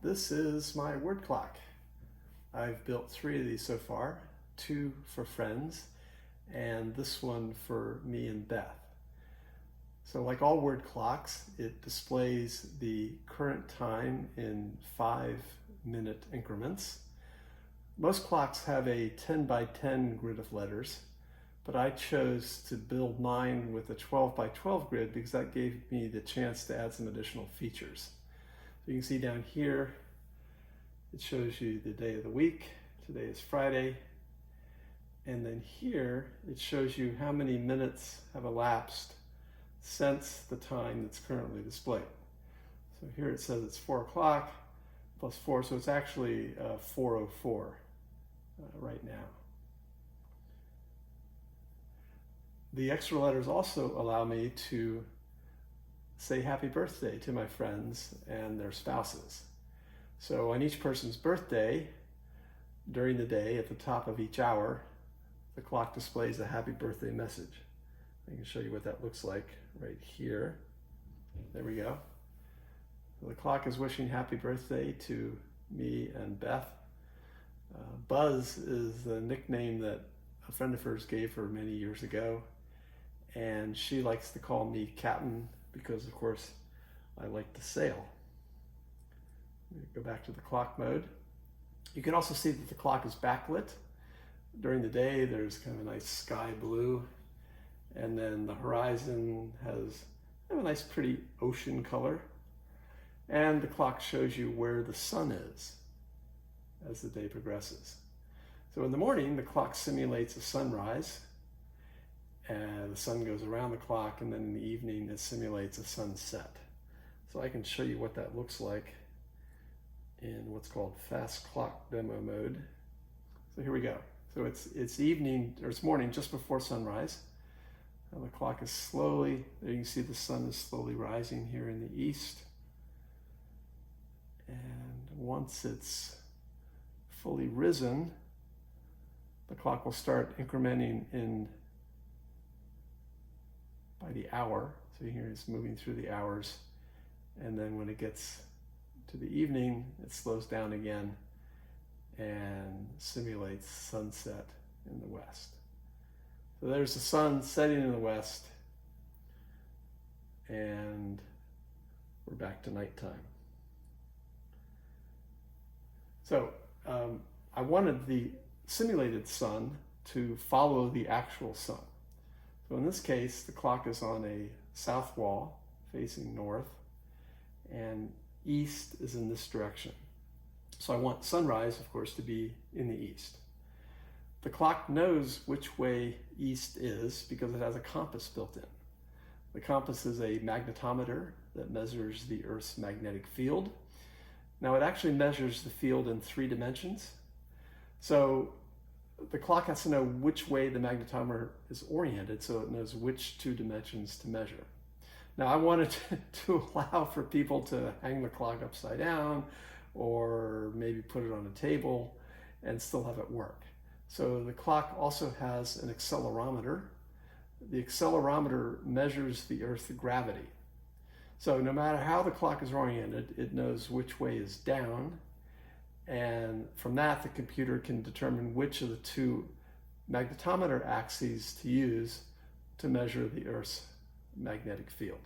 This is my word clock. I've built 3 of these so far, 2 for friends, and this one for me and Beth. So like all word clocks, it displays the current time in 5-minute increments. Most clocks have a 10 by 10 grid of letters, but I chose to build mine with a 12 by 12 grid because that gave me the chance to add some additional features. So you can see down here, it shows you the day of the week. Today is Friday. And then here, it shows you how many minutes have elapsed since the time that's currently displayed. So here it says it's 4 o'clock plus 4, so it's actually 4:04 right now. The extra letters also allow me to say happy birthday to my friends and their spouses. So on each person's birthday, during the day at the top of each hour, the clock displays a happy birthday message. I can show you what that looks like right here. There we go. So the clock is wishing happy birthday to me and Beth. Buzz is the nickname that a friend of hers gave her many years ago, and she likes to call me Captain because, of course, I like to sail. Go back to the clock mode. You can also see that the clock is backlit. During the day, there's kind of a nice sky blue, and then the horizon has kind of a nice pretty ocean color. And the clock shows you where the sun is as the day progresses. So in the morning, the clock simulates a sunrise, and the sun goes around the clock, and then in the evening, it simulates a sunset. So I can show you what that looks like in what's called fast clock demo mode. So here we go. So it's evening, or it's morning just before sunrise. And the clock is slowly, there you can see the sun is slowly rising here in the east. And once it's fully risen, the clock will start incrementing in by the hour. So here it's moving through the hours. And then when it gets to the evening, it slows down again and simulates sunset in the west. So there's the sun setting in the west, and we're back to nighttime. So I wanted the simulated sun to follow the actual sun. So in this case, the clock is on a south wall facing north, and east is in this direction. So I want sunrise, of course, to be in the east. The clock knows which way east is because it has a compass built in. The compass is a magnetometer that measures the Earth's magnetic field. Now it actually measures the field in 3 dimensions. So the clock has to know which way the magnetometer is oriented so it knows which 2 dimensions to measure. Now I wanted to allow for people to hang the clock upside down or maybe put it on a table and still have it work. So the clock also has an accelerometer. The accelerometer measures the Earth's gravity. So no matter how the clock is oriented, it knows which way is down, and from that the computer can determine which of the 2 magnetometer axes to use to measure the Earth's magnetic field.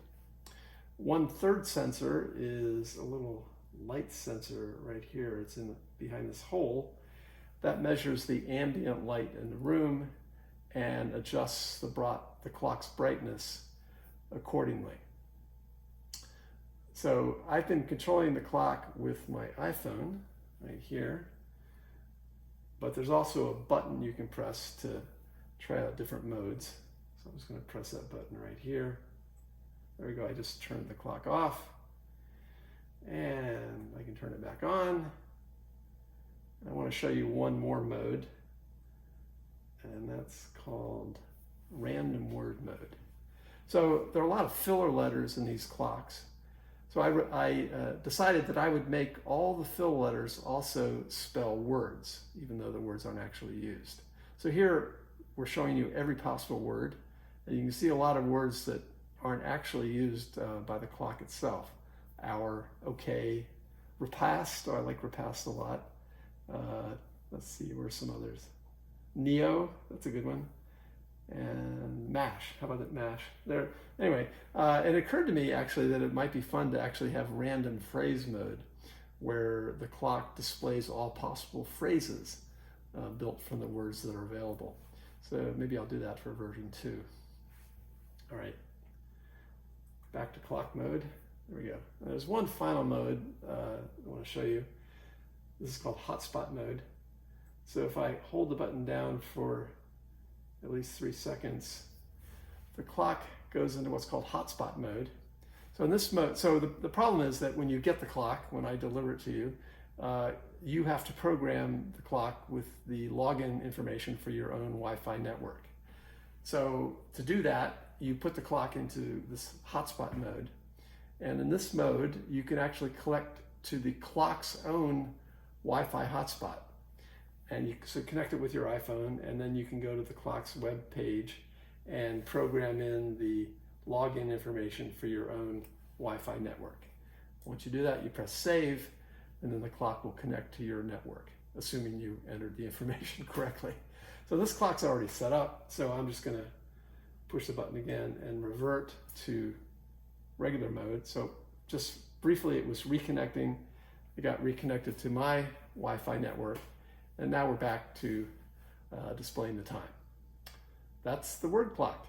1/3 sensor is a little light sensor right here. It's behind this hole that measures the ambient light in the room and adjusts the clock's brightness accordingly. So I've been controlling the clock with my iPhone right here, but there's also a button you can press to try out different modes. So I'm just going to press that button right here. There we go, I just turned the clock off, and I can turn it back on. I want to show you one more mode, and that's called random word mode. So there are a lot of filler letters in these clocks. So I decided that I would make all the filler letters also spell words, even though the words aren't actually used. So here we're showing you every possible word, and you can see a lot of words that aren't actually used by the clock itself. Hour, okay, Repast, I like Repast a lot. Let's see, where's some others? Neo, that's a good one. And MASH, how about it, MASH? There. Anyway, it occurred to me actually that it might be fun to actually have random phrase mode, where the clock displays all possible phrases built from the words that are available. So maybe I'll do that for version 2. All right, back to clock mode. There we go. There's one final mode I want to show you. This is called Hotspot Mode. So if I hold the button down for at least 3 seconds, the clock goes into what's called Hotspot Mode. So in this mode, so the problem is that when you get the clock, when I deliver it to you, you have to program the clock with the login information for your own Wi-Fi network. So to do that, you put the clock into this hotspot mode. And in this mode, you can actually connect to the clock's own Wi-Fi hotspot. And you so connect it with your iPhone, and then you can go to the clock's web page and program in the login information for your own Wi-Fi network. Once you do that, you press save, and then the clock will connect to your network, assuming you entered the information correctly. So this clock's already set up, so I'm just gonna push the button again and revert to regular mode. So just briefly, it was reconnecting. It got reconnected to my Wi-Fi network, and now we're back to displaying the time. That's the word clock.